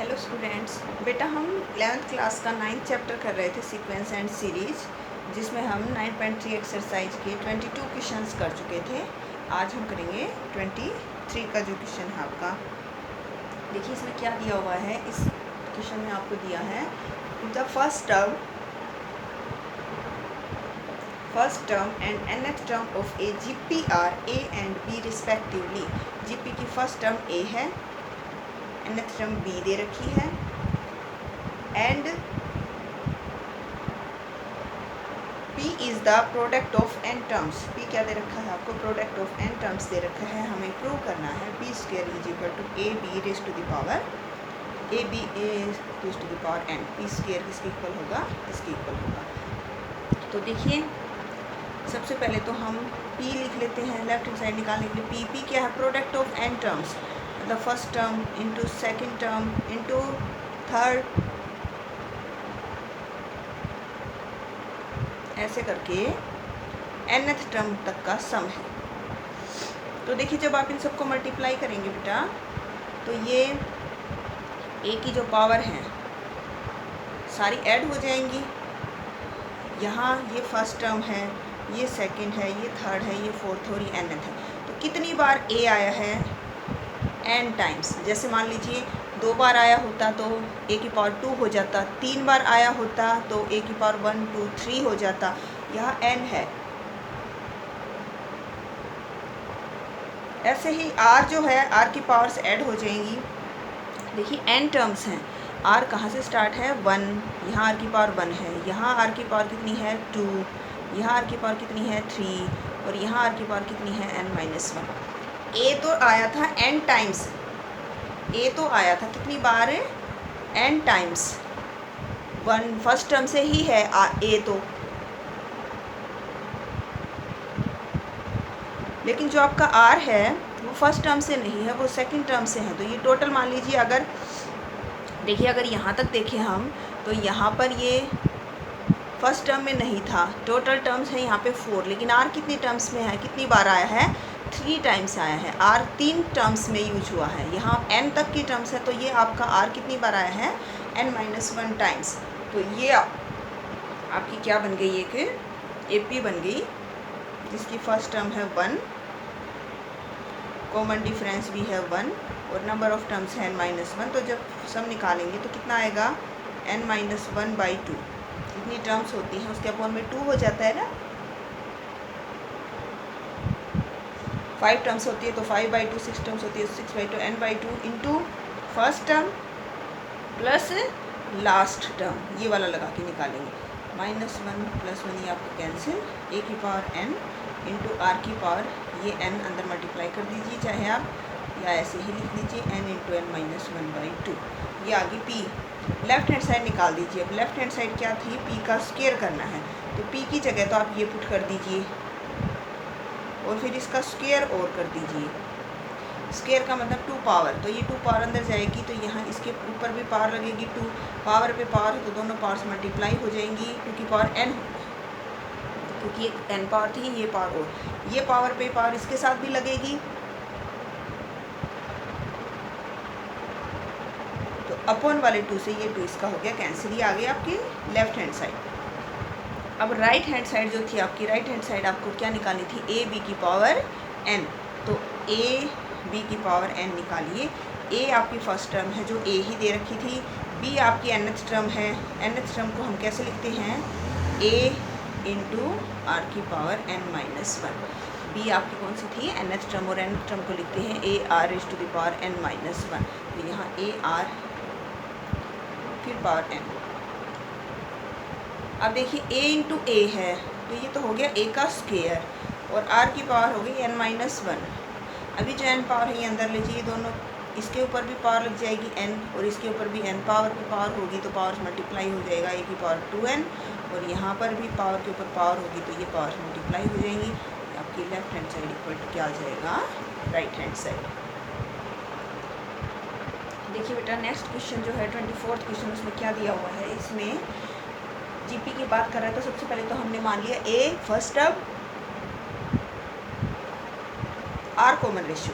Hello students, बेटा हम 11th class का 9th चैप्टर कर रहे थे सीक्वेंस एंड सीरीज, जिसमें हम 9.3 एक्सरसाइज के 22 क्वेश्चंस कर चुके थे। आज हम करेंगे 23 का जो क्वेश्चन है आपका। देखिए इसमें क्या दिया हुआ है। इस क्वेश्चन में आपको दिया है the first term and nth term of a GP are a and b respectively. GP की फर्स्ट टर्म ए है, nth टर्म बी दे रखी है, and P is the product of n terms. P क्या दे रखा है आपको? प्रोडक्ट ऑफ n टर्म्स दे रखा है। हमें प्रूव करना है p square is equal to A b raise to the power a b raise to the power n। p square किसके इक्वल होगा? इसके इक्वल होगा। तो देखिए सबसे पहले तो हम p लिख लेते हैं। लेफ्ट हैंड साइड निकालने के लिए p क्या है? Product of n terms, the first term into second term into third, ऐसे करके nth टर्म तक का सम है। तो देखिए जब आप इन सबको मल्टीप्लाई करेंगे बेटा, तो ये a की जो पावर है सारी ऐड हो जाएंगी। यहाँ ये फर्स्ट टर्म है, ये सेकंड है, ये थर्ड है, ये फोर्थ और ये nth है। तो कितनी बार a आया है? n times. जैसे मान लीजिए 2 बार आया होता तो a की पावर 2 हो जाता, 3 बार आया होता तो a की पावर 1 2 3 हो जाता। यहाँ n है। ऐसे ही r जो है, r की पावर्स ऐड हो जाएंगी। देखिए n टर्म्स हैं, r कहाँ से स्टार्ट है? 1, यहाँ r की पावर 1 है, यहाँ r की पावर कितनी है? 2, यहाँ r की पावर कितनी है? 3, और यहाँ r की पावर कितनी है? n-1। a तो आया था n टाइम्स, a तो आया था कितनी बार? n times. 1 फर्स्ट टर्म से ही है a तो, लेकिन जो आपका r है वो फर्स्ट टर्म से नहीं है, वो सेकंड टर्म से है। तो ये टोटल मान लीजिए, अगर देखिए अगर यहाँ तक देखें हम, तो यहाँ पर ये फर्स्ट टर्म में नहीं था। टोटल टर्म्स है यहाँ पे 4, लेकिन r कितनी टर्म्स में है? कितनी बार आया है? 3 टाइम्स आया है। r 3 टर्म्स में यूज हुआ है। यहाँ n तक की टर्म्स है, तो ये आपका r कितनी बार आया है? n-1 times. तो ये आपकी क्या बन गई? एक AP बन गई, जिसकी फर्स्ट टर्म है 1, कॉमन डिफरेंस भी है 1, और नंबर ऑफ टर्म्स है n-1। तो जब सम निकालेंगे तो कितना आएगा? n-1/2। कितनी टर्म्स होती हैं उसके अपॉन में 2 हो जाता है ना। 5 टर्म्स होती है तो 5/2, 6 टर्म्स होती है 6/2, n/2 into first term plus last term, ये वाला लगा के निकालेंगे। -1 + 1 ये आपको कैंसिल, a की पावर n इंटू r की पावर ये n अंदर मल्टीप्लाई कर दीजिए, चाहे आप या ऐसे ही लिख लीजिए n इंटू n-1/2। ये आगे p। लेफ्ट हैंड साइड निकाल दीजिए। अब लेफ्ट हैंड साइड क्या थी? p का स्क्वायर करना है, तो p की जगह तो आप ये पुट कर दीजिए और फिर इसका स्क्वायर और कर दीजिए। स्क्वायर का मतलब 2 पावर, तो ये 2 पावर अंदर जाएगी, तो यहाँ इसके ऊपर भी पावर लगेगी 2। पावर पे पावर है तो दोनों पावर्स मल्टीप्लाई हो जाएंगी। 2 की पावर n, क्योंकि एक n पावर थी, ये पावर और ये पावर पे पावर इसके साथ भी लगेगी, तो अपॉन वाले 2 से ये 2 इसका हो गया कैंसिल। ये आ गई आपकी लेफ्ट हैंड साइड। अब राइट हैंड साइड जो थी आपकी, राइट हैंड साइड आपको क्या निकालनी थी? ए बी की पावर n। तो ए बी की पावर n निकालिए। a आपकी फर्स्ट टर्म है जो a ही दे रखी थी, b आपकी nth टर्म है। nth टर्म को हम कैसे लिखते हैं? a इंटू r की पावर n-1। b आपकी कौन सी थी? nth टर्म, और nth टर्म को लिखते हैं a r raise to the power n-1। तो यहाँ a r फिर पावर n। अब देखिए a इंटू a है, तो ये तो हो गया a का स्क्वायर, और r की पावर हो गई n-1। अभी जो n पावर है ये अंदर लीजिए, दोनों इसके ऊपर भी पावर लग जाएगी n, और इसके ऊपर भी n पावर की पावर होगी, तो पावर्स मल्टीप्लाई हो जाएगा। a की पावर 2n, और यहाँ पर भी पावर के ऊपर पावर होगी, तो ये पावर्स मल्टीप्लाई हो जाएंगी। आपकी left hand side equal to क्या आ जाएगा? Right hand side. देखिए बेटा नेक्स्ट क्वेश्चन जो है 24th क्वेश्चन, उसमें क्या दिया हुआ है? इसमें जीपी की बात कर रहा है, तो सबसे पहले तो हमने मान लिया a first term, r common ratio,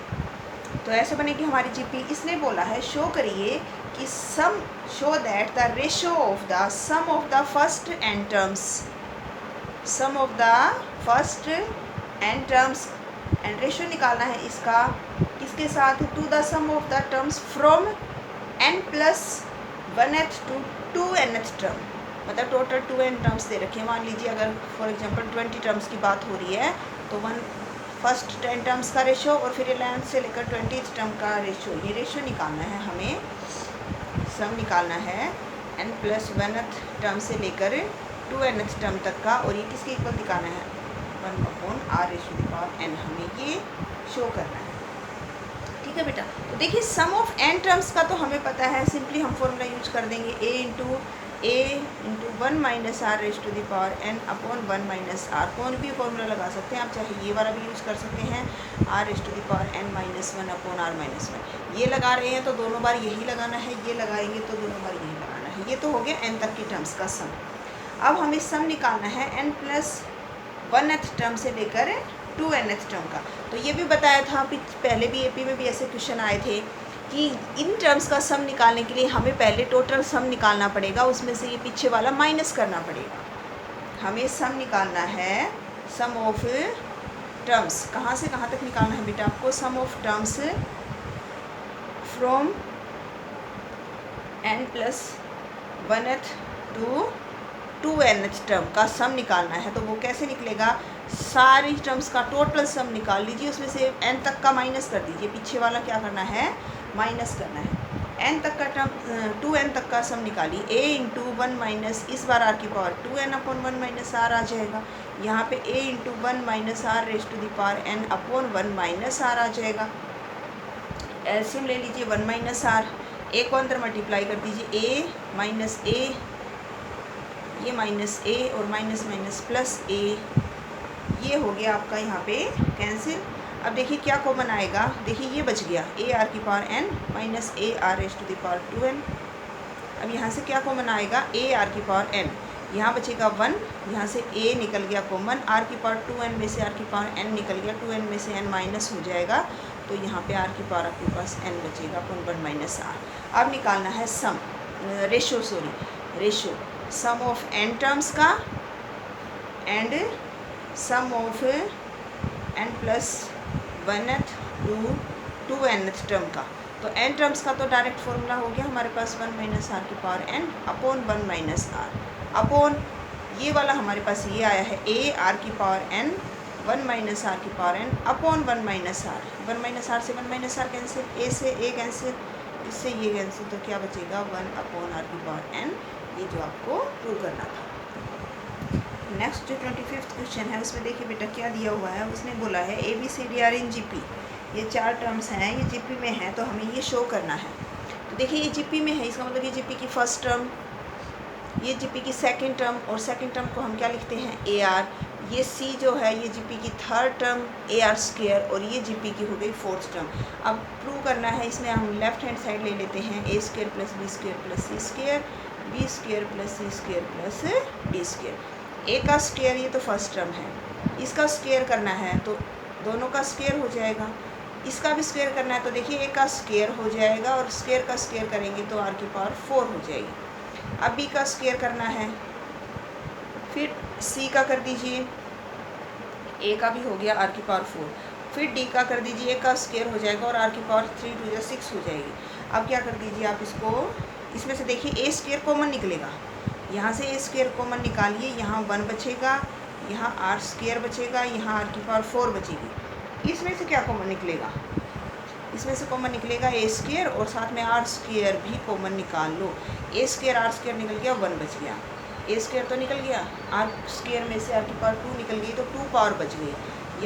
तो ऐसे बनेगी हमारी जीपी। इसने बोला है शो करिए कि sum show that the ratio of the sum of the first n terms, sum of the first n terms, and ratio निकालना है इसका किसके साथ, to the sum of the terms from n plus 1th to 2nth term, मतलब total 2n terms दे रखे हैं। मान लीजिए अगर फॉर एग्जांपल 20 टर्म्स की बात हो रही है तो फर्स्ट 10 टर्म्स का रेशो और फिर 11th से लेकर 20th टर्म का रेशो, ये रेशो निकालना है हमें, सम निकालना है n प्लस 1th टर्म से लेकर 2nth टर्म तक का, और ये किसके इक्वल दिखाना है, 1/r⁴n, हमें ये शो करना है। ठीक है बेटा, तो देखिए सम ऑफ n टर्म्स का तो हमें पता है, सिंपली हम फॉर्मूला यूज कर देंगे a into 1 minus r⁴n upon 1 minus r, कौन भी फॉर्मूला लगा सकते हैं आप, चाहे ये वाला भी यूज़ कर सकते हैं, r⁴n minus 1 upon r minus 1, ये लगा रहे हैं तो दोनों बार यही लगाना है, ये लगाएंगे तो दोनों बार यही लगाना है। ये तो हो गया n तक की टर्म्स का सम। अब हमें सम निकालना है n प्लस 1th टर्म से लेकर 2nth टर्म का। तो ये भी बताया था पहले भी AP में भी ऐसे क्वेश्चन आए थे कि इन टर्म्स का सम निकालने के लिए हमें पहले टोटल सम निकालना पड़ेगा, उसमें से ये पीछे वाला माइनस करना पड़ेगा। हमें सम निकालना है, सम ऑफ टर्म्स, कहाँ से कहाँ तक निकालना है बेटा आपको, sum of terms from n plus 1th to 2nth term का सम निकालना है। तो वो कैसे निकलेगा, सारी टर्म्स का टोटल सम निकाल लीजिए, उसमें से n तक का माइनस कर दीजिए, पीछे वाला क्या करना है, माइनस करना है। n तक का टर्म 2n तक का सम निकालिए, a इंटू 1 माइनस, इस बार r की power 2n upon 1 minus r आ जाएगा, यहाँ पे a into 1 minus r⁴n upon 1 minus r आ जाएगा। एलसीएम ले लीजिए 1 माइनस r, a को अंदर मल्टीप्लाई कर दीजिए, a माइनस a, ये माइनस a और माइनस माइनस प्लस a, ये हो गया आपका यहाँ पे कैंसिल। अब देखिए क्या कॉमन आएगा, देखिए ये बच गया ar⁴n माइनस ar⁴2n। अब यहाँ से क्या कॉमन आएगा, ar⁴n, यहाँ बचेगा 1, यहाँ से a निकल गया कॉमन, r⁴2n में से r⁴n निकल गया, 2n में से n माइनस हो जाएगा, तो यहाँ पे आपके पास n बचेगा अपॉन 1 माइनस r। अब निकालना है sum, ratio sum of n terms का and sum of n plus 1th to 2nth term का। तो n टर्म्स का तो डायरेक्ट फॉर्मूला हो गया हमारे पास 1 minus r⁴n upon 1 minus r upon ये वाला हमारे पास ये आया है ar⁴n 1 minus r⁴n upon 1 minus r, 1 minus r से 1 माइनस r कैंसिल, a से a कैंसिल, इससे ये कैंसिल, तो क्या बचेगा 1 अपॉन r⁴n, ये जो आपको प्रूव करना था। नेक्स्ट जो 25th क्वेश्चन है उसमें देखिए बेटा क्या दिया हुआ है, उसने बोला है ABCD आर इन GP, ये 4 टर्म्स हैं, ये GP में है, तो हमें ये शो करना है। तो देखिए ये GP में है, इसका मतलब ये GP की फर्स्ट टर्म, ये GP की सेकंड टर्म, और सेकंड टर्म को हम क्या लिखते हैं AR, ये C जो है ये GP की थर्ड टर्म AR², और ये GP की हो गई फोर्थ टर्म। अब प्रूव करना है, इसमें हम लेफ्ट हैंड साइड ले लेते हैं a² plus b² plus c², b² plus c² plus d²। a का स्क्वायर ये तो फर्स्ट टर्म है, इसका स्क्वायर करना है तो दोनों का स्क्वायर हो जाएगा, इसका भी स्क्वायर करना है तो देखिए a का स्क्वायर हो जाएगा, और स्क्वायर का स्क्वायर करेंगे तो r⁴ हो जाएगी। अब b का स्क्वायर करना है, फिर c का कर दीजिए, a का भी हो गया r⁴, फिर d का कर दीजिए, a का स्क्वायर हो जाएगा और r⁴ 3 2 6 हो जाएगी। अब क्या कर दीजिए आप इसको, इसमें से देखिए a² कॉमन निकलेगा, यहाँ से a² कॉमन निकालिए, यहाँ 1 बचेगा, यहाँ r² बचेगा, यहाँ r⁴ बचेगी। इसमें से क्या कॉमन निकलेगा, इसमें से कॉमन निकलेगा a² और साथ में r² भी कॉमन निकाल लो, a² r² निकल गया, 1 बच गया, a² तो निकल गया, r² में से r⁴ निकल गई तो 2 पावर बच गई,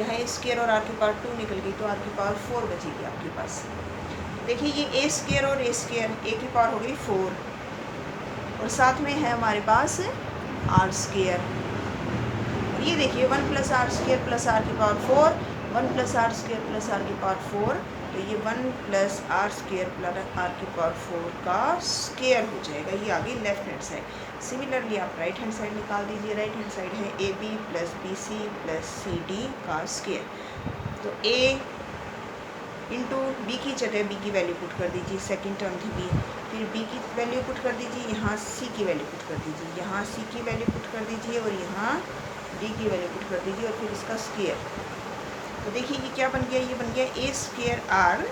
यहाँ a² और r⁴ निकल गई तो r⁴ बचेगी आपके पास। देखिए ये a² और a² a की पावर हो गई 4, और साथ में है हमारे पास r², और ये देखिए 1 plus r² plus r⁴, 1 plus r² plus r⁴, तो ये 1 प्लस r² प्लस r⁴ का स्क्वायर हो जाएगा, ये आ गई लेफ्ट हैंड साइड। सिमिलरली आप राइट हैंड साइड निकाल दीजिए, राइट हैंड साइड है AB plus BC plus CD का स्क्वायर, तो A इंटू B की जगह B की वैल्यू पुट कर दीजिए, सेकेंड टर्म थी B, फिर b की वैल्यू पुट कर दीजिए, यहाँ c की वैल्यू पुट कर दीजिए, यहाँ c की वैल्यू पुट कर दीजिए और यहाँ d की वैल्यू पुट कर दीजिए और फिर इसका स्क्वायर। तो देखिए ये क्या बन गया, ये बन गया a स्क्वायर r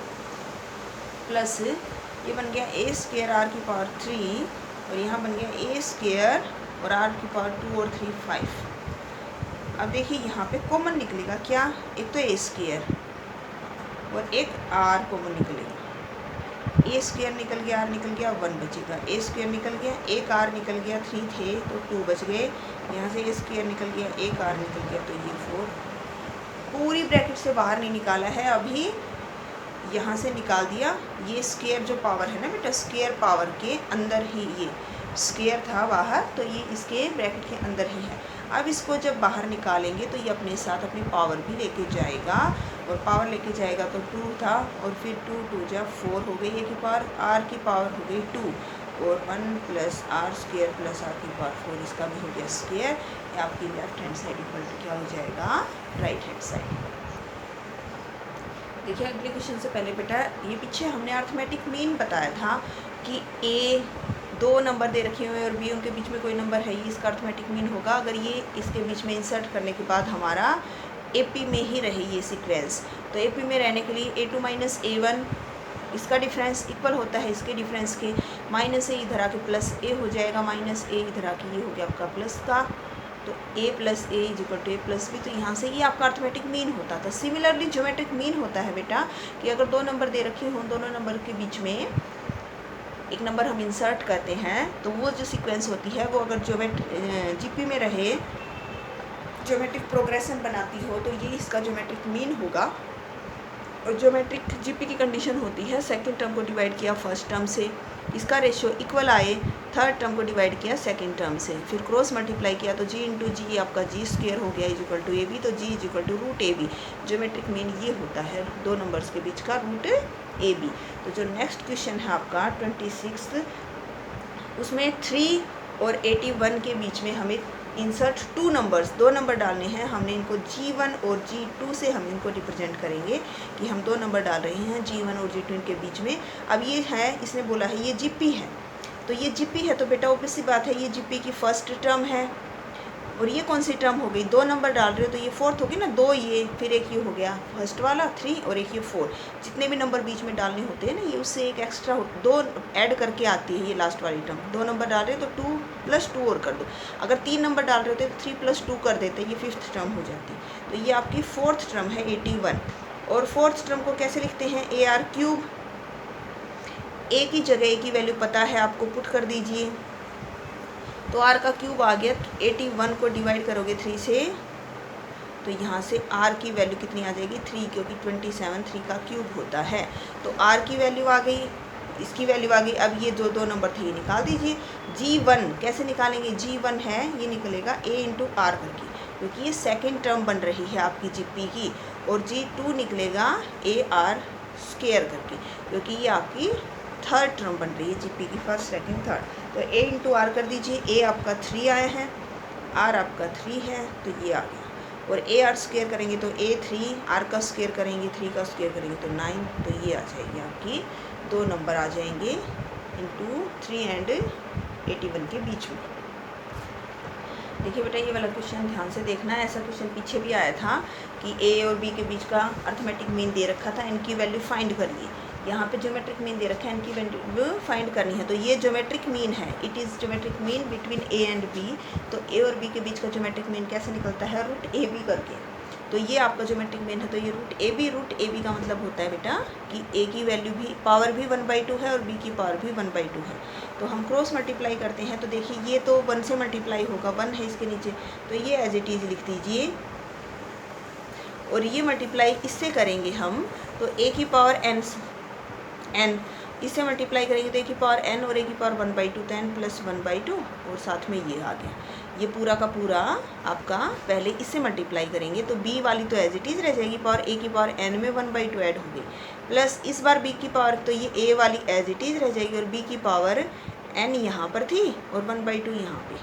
प्लस ये बन गया a स्क्वायर r की पावर 3 और यहाँ बन गया a स्क्वायर और r की पावर 2 और 3 5। अब देखिए यहाँ पे कॉमन निकलेगा क्या, एक तो a स्क्वायर और एक r कॉमन निकलेगा, ए स्क्वायर निकल गया, r निकल गया, 1 बचेगा, ए स्क्वायर निकल गया, एक r निकल गया, 3 थे तो 2 बच गए, यहाँ से ए स्क्वायर निकल गया, एक r निकल गया तो ये 4। पूरी ब्रैकेट से बाहर नहीं निकाला है, अभी यहाँ से निकाल दिया। ये स्क्वायर जो पावर है ना बेटा, स्क्वायर पावर के अंदर ही ये स्क्वायर था बाहर, तो ये इसके ब्रैकेट के अंदर ही है। अब इसको जब बाहर निकालेंगे तो ये अपने साथ अपनी पावर भी लेके जाएगा, और पावर लेके जाएगा तो 2 था और फिर 2 2 जा 4 हो गई, ए की पावर r की पावर हो गई 2 और 1 plus r square plus r की पावर 4, इसका भी हो गया स्क्वायर। आपकी left hand side equal to क्या हो जाएगा, राइट हैंड साइड। देखिए अगले क्वेश्चन से पहले बेटा, ये पीछे हमने अर्थमेटिक मीन बताया था कि a 2 नंबर दे रखे हुए हैं और b उनके बीच में कोई नंबर है, ये इसका अर्थमेटिक मीन होगा अगर ये इसके बीच में इंसर्ट करने के बाद हमारा AP में ही रहे ये सीक्वेंस। तो AP में रहने के लिए a2 माइनस a1 इसका डिफरेंस इक्वल होता है इसके डिफरेंस के, माइनस a इधर आके प्लस a हो जाएगा, माइनस a इधर आके ये हो गया आपका प्लस का, तो a plus a is equal to a plus b। तो यहाँ से ये आपका अर्थमेटिक मीन होता था। सिमिलरली ज्योमेट्रिक मीन होता है बेटा कि अगर 2 नंबर दे रखे हों, दोनों नंबर के बीच में एक नंबर हम इंसर्ट करते हैं तो वो जो सीक्वेंस होती है वो अगर जीपी में रहे, ज्योमेट्रिक प्रोग्रेशन बनाती हो, तो ये इसका ज्योमेट्रिक मीन होगा। और ज्योमेट्रिक जीपी की कंडीशन होती है सेकंड टर्म को डिवाइड किया फर्स्ट टर्म से, इसका रेशियो इक्वल आए, थर्ड टर्म को डिवाइड किया सेकंड टर्म से, फिर क्रॉस मल्टीप्लाई किया तो जी इंटू जी आपका जी स्क्वायर हो गया is equal to A B, तो G is equal to root A B. Geometric mean ये होता है 2 नंबर्स के बीच का रूट ए बी। तो जो नेक्स्ट क्वेश्चन है आपका 26, उसमें 3 और 81 के बीच में हमें इंसर्ट 2 नंबर्स, 2 नंबर डालने हैं। हमने इनको G1 और G2 से हम इनको रिप्रेजेंट करेंगे कि हम 2 नंबर डाल रहे हैं G1 और G2 के बीच में। अब ये है, इसने बोला है ये GP है, तो ये GP है तो बेटा ऑब्वियस सी बात है ये GP की फर्स्ट टर्म है, और ये कौन सी टर्म हो गई, 2 नंबर डाल रहे हो तो ये फोर्थ होगी ना, 2 ये फिर एक ये हो गया फर्स्ट वाला 3 और एक ये 4। जितने भी नंबर बीच में डालने होते हैं ना ये उससे एक एक्स्ट्रा 2 ऐड करके आती है ये लास्ट वाली टर्म। 2 नंबर डाल रहे हो तो 2 प्लस 2 और कर दो, अगर 3 नंबर डाल रहे होते तो 3 प्लस 2 कर देते, ये 5th टर्म हो जाती। तो ये आपकी 4th टर्म है 81। और 4th टर्म को कैसे लिखते हैं, AR3। ए की जगह ए की वैल्यू पता है आपको, पुट कर दीजिए तो r का क्यूब आ गया। 81 को डिवाइड करोगे 3 से तो यहाँ से r की वैल्यू कितनी आ जाएगी 3, क्योंकि 27 3 का क्यूब होता है। तो r की वैल्यू आ गई, इसकी वैल्यू आ गई। अब ये जो 2 नंबर थे ये निकाल दीजिए। G1 कैसे निकालेंगे, G1 है ये निकलेगा a इंटू आर करके, क्योंकि ये सेकेंड टर्म बन रही है आपकी GP की, और G2 निकलेगा AR स्क्वायर करके, क्योंकि ये आपकी थर्ड टर्म बन रही है GP की, फर्स्ट सेकंड थर्ड। तो a इंटू आर कर दीजिए, a आपका 3 आया है, r आपका 3 है तो ये आ गया। और AR स्क्वायर करेंगे तो A3, r का स्क्वायर करेंगे 3 का स्क्वायर करेंगे तो 9, तो ये आ जाएगी आपकी 2 नंबर आ जाएंगे इंटू 3 एंड 81 के बीच में। देखिए बेटा ये वाला क्वेश्चन ध्यान से देखना है, ऐसा क्वेश्चन पीछे भी आया था कि a और b के बीच का अर्थमेटिक मीन दे रखा था, इनकी वैल्यू फाइंड करिए। यहाँ पे ज्योमेट्रिक मीन दे रखा है, इनकी वैल्यू फाइंड करनी है। तो ये ज्योमेट्रिक मीन है, it is geometric mean between a and b। तो a और b के बीच का ज्योमेट्रिक मीन कैसे निकलता है, रूट AB करके। तो ये आपका ज्योमेट्रिक मीन है, तो ये रूट AB का मतलब होता है बेटा कि a की वैल्यू भी पावर भी 1/2 है और b की पावर भी 1/2 है। तो हम क्रॉस मल्टीप्लाई करते हैं तो देखिए ये तो 1 से मल्टीप्लाई होगा, 1 है इसके नीचे, तो ये एज इट इज़ लिख दीजिए। और ये मल्टीप्लाई इससे करेंगे हम तो a की पावर n, इससे मल्टीप्लाई करेंगे तो a की पावर n और a की पावर 1/2, तो n प्लस 1/2 और साथ में ये आ गया। ये पूरा का पूरा आपका पहले इससे मल्टीप्लाई करेंगे तो b वाली तो एज इट इज़ रह जाएगी, पावर a की पावर n में 1/2 ऐड हो गई, प्लस इस बार b की पावर तो ये a वाली एज इट इज़ रह जाएगी और b की पावर n यहाँ पर थी और 1/2 यहाँ पे।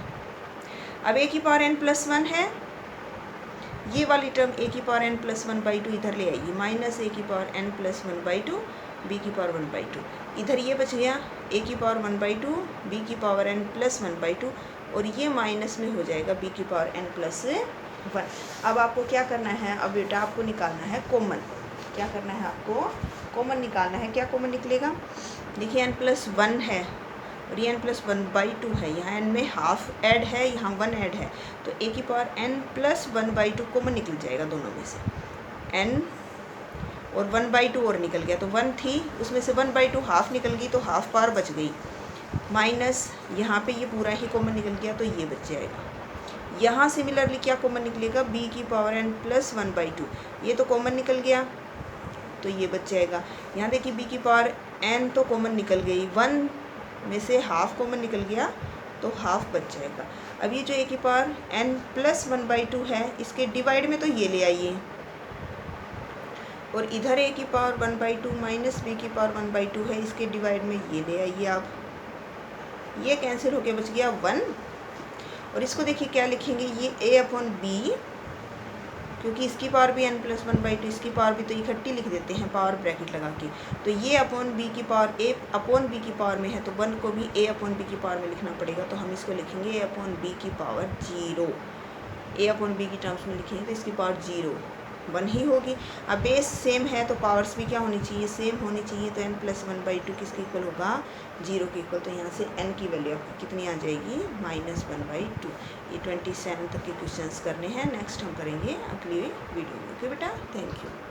अब a की पावर n प्लस 1 है, ये वाली टर्म a की पावर n प्लस 1/2 इधर ले आइए, माइनस a की पावर n प्लस 1/2, b की पावर 1/2, इधर ये बच गया ए की पावर 1/2, बी की पावर n प्लस 1/2 और ये माइनस में हो जाएगा बी की पावर n प्लस 1। अब आपको क्या करना है, अब बेटा आपको निकालना है कॉमन। क्या करना है आपको, कॉमन निकालना है। क्या कॉमन निकलेगा, देखिए n प्लस 1 है और ये n प्लस 1/2 है, यहाँ n में हाफ ऐड है, यहाँ 1 ऐड है, तो a की पावर n प्लस 1/2 कॉमन निकल जाएगा दोनों में से। n और 1/2 और निकल गया, तो 1 थी उसमें से 1/2 हाफ निकल गई, तो हाफ पावर बच गई, माइनस यहाँ पे ये पूरा ही कॉमन निकल गया, तो ये बच जाएगा। यहाँ सिमिलरली क्या कॉमन निकलेगा, b की पावर n प्लस 1/2, ये तो कॉमन निकल गया, तो ये बच जाएगा। यहाँ देखिए b की पावर n तो कॉमन निकल गई, 1 में से हाफ कॉमन निकल गया, तो हाफ बच जाएगा। अब ये जो a की पावर n प्लस 1/2 है, इसके डिवाइड में तो ये ले आइए, और इधर a की पावर 1/2 माइनस b की पावर 1/2 है, इसके डिवाइड में ये ले आइए आप, ये कैंसिल होके बच गया 1। और इसको देखिए क्या लिखेंगे, ये a/b, क्योंकि इसकी पावर भी n प्लस 1/2, इसकी पावर भी तो इकट्ठी लिख देते हैं पावर ब्रैकेट लगा के, तो ये अपॉन b की पावर a/b की पावर में है, तो 1 को भी a/b की पावर में लिखना पड़ेगा, तो हम इसको लिखेंगे a/b की पावर 0। a/b की टर्म्स में लिखेंगे तो इसकी पावर 0 1 ही होगी। अब बेस सेम है तो पावर्स भी क्या होनी चाहिए, सेम होनी चाहिए, तो n प्लस 1/2 किसके इक्वल होगा, 0 के इक्वल, तो यहाँ से n की वैल्यू कितनी आ जाएगी, -1/2। ये 27 तक के क्वेश्चंस करने हैं, नेक्स्ट हम करेंगे अगली वीडियो में। ओके बेटा, थैंक यू।